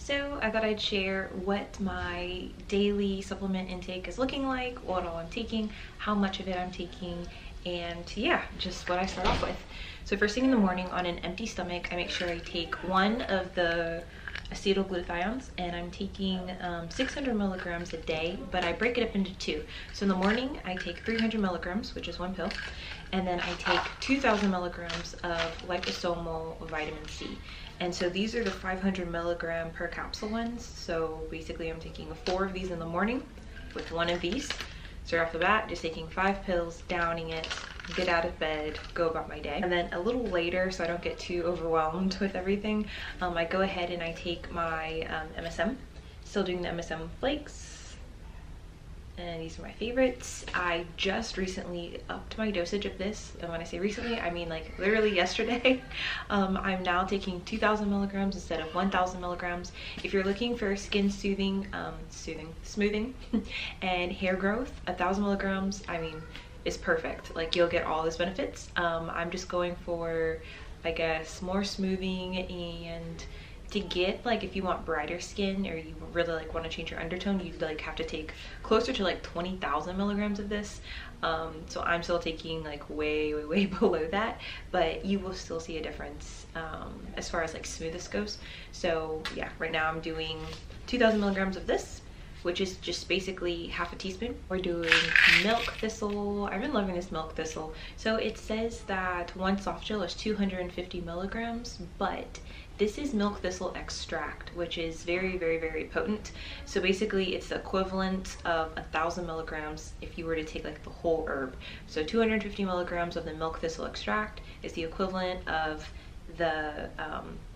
So I thought I'd share what my daily supplement intake is looking like, what all I'm taking, how much of it I'm taking, and yeah, just what I start off with. So first thing in the morning on an empty stomach, I make sure I take one of the acetyl glutathiones, and I'm taking 600 milligrams a day, but I break it up into two. So in the morning I take 300 milligrams, which is one pill, and then I take 2,000 milligrams of liposomal vitamin C. And so these are the 500 milligram per capsule ones. So basically I'm taking 4 of these in the morning with 1 of these. So right off the bat, just taking 5 pills, downing it, get out of bed, go about my day. And then a little later, so I don't get too overwhelmed with everything, I go ahead and I take my MSM. Still doing the MSM flakes. And these are my favorites. I just recently upped my dosage of this, and when I say recently, I mean like literally yesterday. I'm now taking 2,000 milligrams instead of 1,000 milligrams. If you're looking for skin smoothing, and hair growth, 1,000 milligrams, I mean, is perfect. Like, you'll get all those benefits. I'm just going for, I guess, more smoothing, and to get, like, if you want brighter skin or you really like want to change your undertone, you like have to take closer to like 20,000 milligrams of this. So I'm still taking like way below that, but you will still see a difference as far as like smoothness goes. So yeah, right now I'm doing 2,000 milligrams of this, which is just basically half a teaspoon. We're doing milk thistle. I've been loving this milk thistle. So it says that one soft gel is 250 milligrams, but this is milk thistle extract, which is very potent. So basically it's the equivalent of 1,000 milligrams if you were to take like the whole herb. So 250 milligrams of the milk thistle extract is the equivalent of the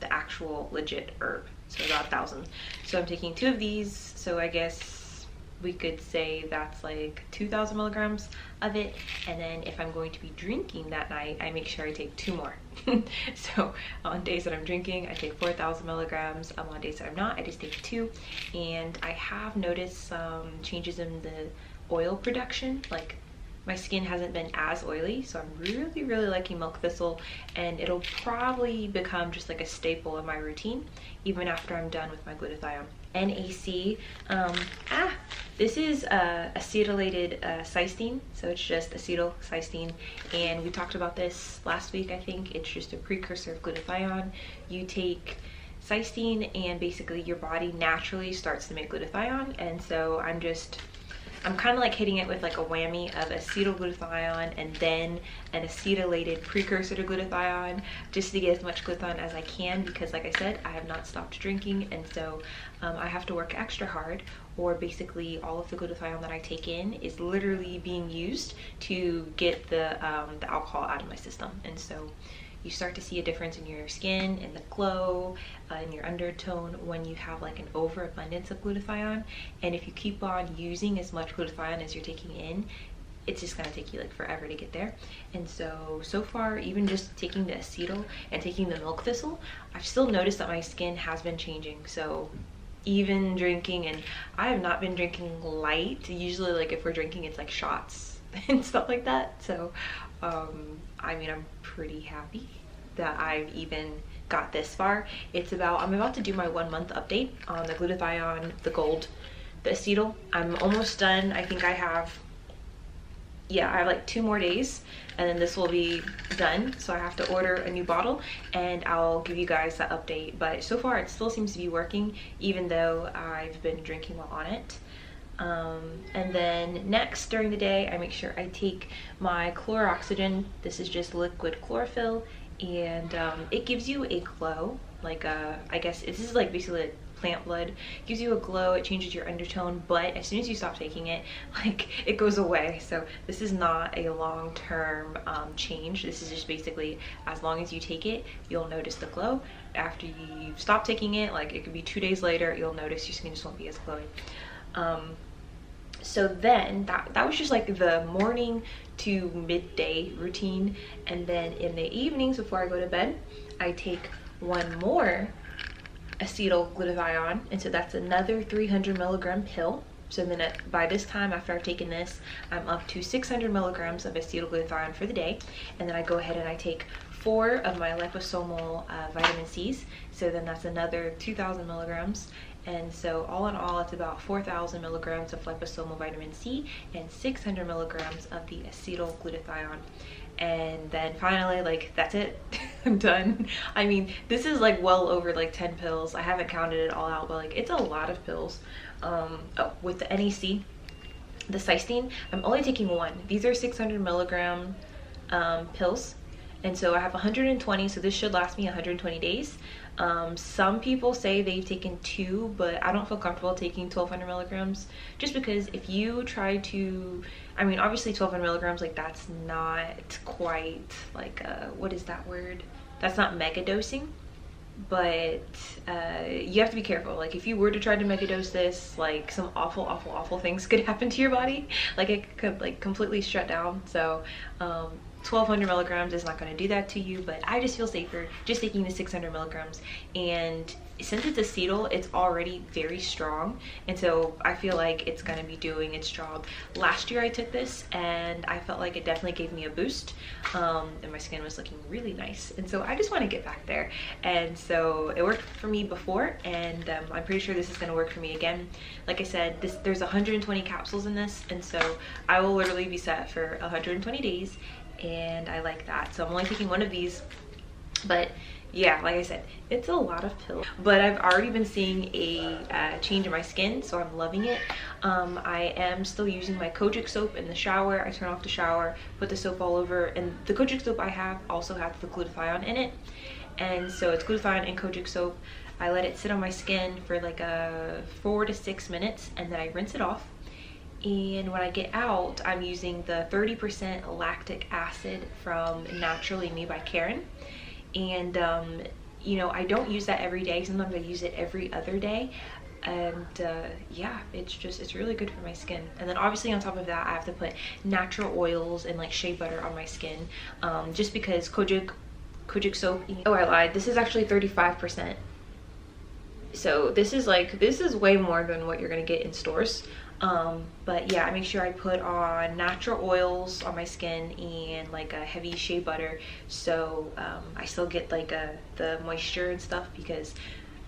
actual legit herb. So about 1,000. So I'm taking 2 of these. So I guess we could say that's like 2,000 milligrams of it. And then if I'm going to be drinking that night, I make sure I take 2 more. So on days that I'm drinking, I take 4,000 milligrams. On days that I'm not, I just take 2. And I have noticed some changes in the oil production. Like, my skin hasn't been as oily, so I'm really liking milk thistle, and it'll probably become just like a staple of my routine even after I'm done with my glutathione. NAC, this is acetylated cystine, so it's just acetyl cystine, and we talked about this last week. I think it's just a precursor of glutathione. You take cystine and basically your body naturally starts to make glutathione, and so I'm kind of like hitting it with like a whammy of acetylglutathione and then an acetylated precursor to glutathione, just to get as much glutathione as I can, because like I said, I have not stopped drinking, and so I have to work extra hard, or basically all of the glutathione that I take in is literally being used to get the alcohol out of my system. And so you start to see a difference in your skin, in the glow, in your undertone when you have like an overabundance of glutathione. And if you keep on using as much glutathione as you're taking in, it's just gonna take you like forever to get there. And so far, even just taking the acetyl and taking the milk thistle, I've still noticed that my skin has been changing. So even drinking, and I have not been drinking light. Usually like if we're drinking, it's like shots and stuff like that. So I mean, I'm pretty happy that I've even got this far. I'm about to do my 1-month update on the glutathione, the gold, the acetyl. I'm almost done. I think I have like 2 more days, and then this will be done. So I have to order a new bottle, and I'll give you guys that update. But so far it still seems to be working, even though I've been drinking while on it. And then next during the day, I make sure I take my chloroxygen. This is just liquid chlorophyll, and it gives you a glow, like I guess this is like basically like plant blood. It gives you a glow, it changes your undertone, but as soon as you stop taking it, like, it goes away. So this is not a long-term change. This is just basically, as long as you take it, you'll notice the glow. After you stop taking it, like it could be 2 days later, you'll notice your skin just won't be as glowing. So then that was just like the morning to midday routine, and then in the evenings before I go to bed, I take 1 more acetyl glutathione, and so that's another 300 milligram pill. So then by this time, after I've taken this, I'm up to 600 milligrams of acetyl glutathione for the day, and then I go ahead and I take 4 of my liposomal vitamin C's. So then that's another 2,000 milligrams. And so all in all, it's about 4,000 milligrams of liposomal vitamin C and 600 milligrams of the acetyl glutathione. And then finally, like, that's it. I'm done. I mean, this is like well over like 10 pills. I haven't counted it all out, but like it's a lot of pills. Oh, with the NEC, the Cystine, I'm only taking 1. These are 600 milligram pills. And so I have 120, so this should last me 120 days. Some people say they've taken 2, but I don't feel comfortable taking 1,200 milligrams just because if you try to, I mean, obviously 1,200 milligrams, like that's not quite like, what is that word? That's not mega dosing, but you have to be careful. Like if you were to try to mega dose this, like some awful things could happen to your body. Like it could like completely shut down. So 1,200 milligrams is not going to do that to you, but I just feel safer just taking the 600 milligrams. And since it's acetyl, it's already very strong, and so I feel like it's going to be doing its job. Last year I took this and I felt like it definitely gave me a boost, and my skin was looking really nice, and so I just want to get back there. And so it worked for me before, and I'm pretty sure this is going to work for me again. Like I said, there's 120 capsules in this, and so I will literally be set for 120 days, and I like that. So I'm only taking 1 of these, but yeah, like I said, it's a lot of pills, but I've already been seeing a change in my skin, so I'm loving it. I am still using my Kojic soap in the shower. I turn off the shower, put the soap all over, and the Kojic soap I have also has the glutathione in it, and so it's glutathione and Kojic soap. I let it sit on my skin for like 4 to 6 minutes, and then I rinse it off. And when I get out, I'm using the 30% lactic acid from Naturally Me by Karen. And you know, I don't use that every day. Sometimes I use it every other day, and yeah, it's really good for my skin. And then obviously on top of that, I have to put natural oils and like shea butter on my skin, just because Kojic soap, oh I lied, this is actually 35%. So this is way more than what you're gonna get in stores. But yeah, I make sure I put on natural oils on my skin and like a heavy shea butter, so I still get like the moisture and stuff, because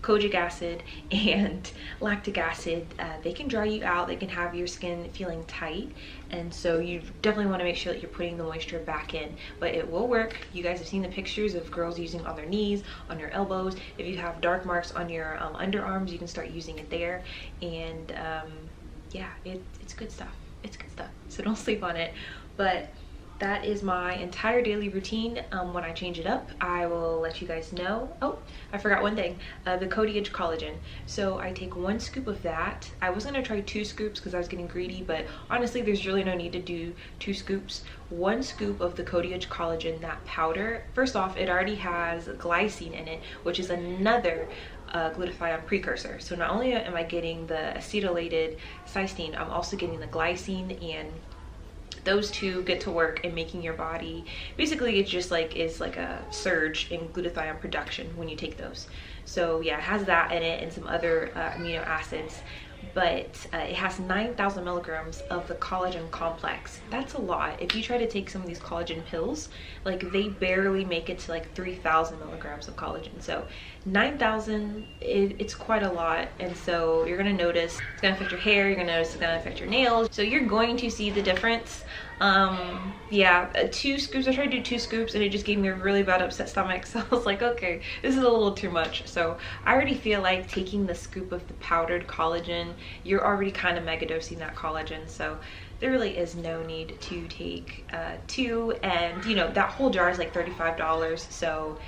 kojic acid and lactic acid, they can dry you out, they can have your skin feeling tight, and so you definitely want to make sure that you're putting the moisture back in. But it will work. You guys have seen the pictures of girls using on their knees, on your elbows. If you have dark marks on your underarms, you can start using it there. And yeah, it's good stuff. It's good stuff, so don't sleep on it. But that is my entire daily routine. When I change it up, I will let you guys know. Oh, I forgot one thing, the collagen. So I take 1 scoop of that. I was gonna try 2 scoops because I was getting greedy, but honestly, there's really no need to do 2 scoops. 1 scoop of the collagen, that powder. First off, it already has glycine in it, which is another glutathione precursor. So not only am I getting the acetylated Cystine, I'm also getting the glycine, and those two get to work in making your body, basically it's just like is like a surge in glutathione production when you take those. So yeah, it has that in it and some other amino acids, but it has 9,000 milligrams of the collagen complex. That's a lot. If you try to take some of these collagen pills, like they barely make it to like 3,000 milligrams of collagen. So 9,000, it's quite a lot. And so you're gonna notice it's gonna affect your hair, you're gonna notice it's gonna affect your nails. So you're going to see the difference. Yeah, 2 scoops, I tried to do 2 scoops and it just gave me a really bad upset stomach. So I was like, okay, this is a little too much. So I already feel like taking the scoop of the powdered collagen, you're already kind of mega dosing that collagen. So there really is no need to take 2, and you know, that whole jar is like $35. So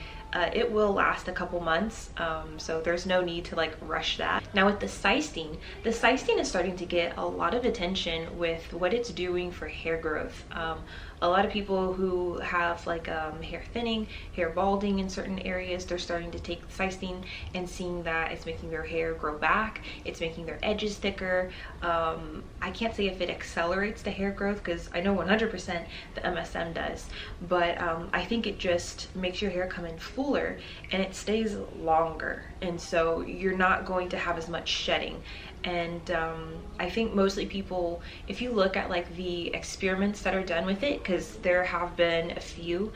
it will last a couple months, so there's no need to like rush that. Now with the Cystine is starting to get a lot of attention with what it's doing for hair growth. A lot of people who have like hair thinning, hair balding in certain areas, they're starting to take Cystine and seeing that it's making their hair grow back, it's making their edges thicker. I can't say if it accelerates the hair growth, because I know 100% the MSM does, but I think it just makes your hair come in fuller and it stays longer, and so you're not going to have as much shedding. And I think mostly people, if you look at like the experiments that are done with it, because there have been a few,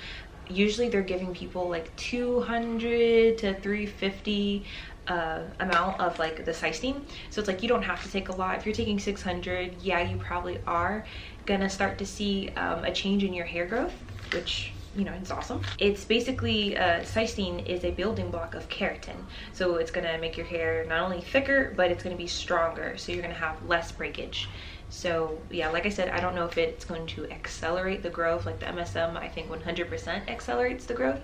usually they're giving people like 200 to 350 amount of like the Cystine. So it's like you don't have to take a lot. If you're taking 600, yeah, you probably are gonna start to see a change in your hair growth, which, you know, it's awesome. It's basically, Cystine is a building block of keratin. So it's gonna make your hair not only thicker, but it's gonna be stronger. So you're gonna have less breakage. So yeah, like I said, I don't know if it's going to accelerate the growth. Like the MSM, I think 100% accelerates the growth,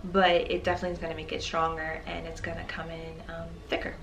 but it definitely is gonna make it stronger and it's gonna come in thicker.